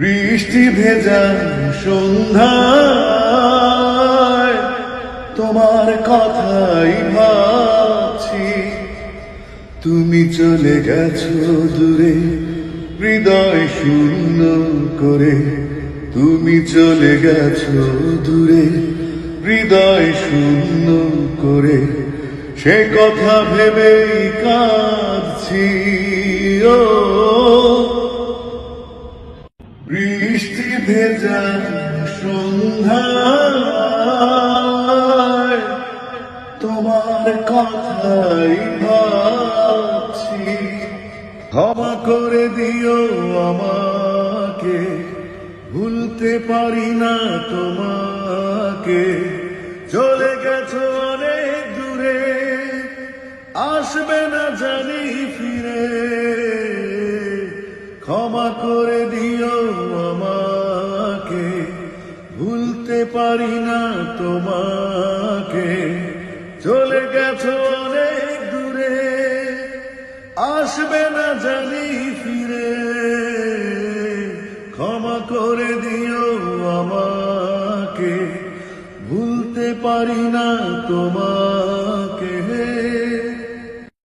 বৃষ্টি ভেজা সন্ধ্যায় তোমার কথাই ভাবছি। তুমি চলে গেছো দূরে হৃদয় শূন্য করে। তুমি চলে গেছো দূরে হৃদয় শূন্য করে। সে কথা ভেবেই কাঁদছি। ও বৃষ্টি ভেজা সন্ধ্যায় তোমার কথাই ভাবছি। ক্ষমা করে দিও আমাকে, ভুলতে পারি না তোমাকে। চলে গেছো অনেক দূরে, আসবে না জানি ফিরে। ক্ষমা করে দিও আমাকে, ভুলতে পারি না তোমাকে। চলে গেছো অনেক দূরে, আসবে না জানি ফিরে। ক্ষমা করে দিও আমাকে, ভুলতে পারি না তোমাকে।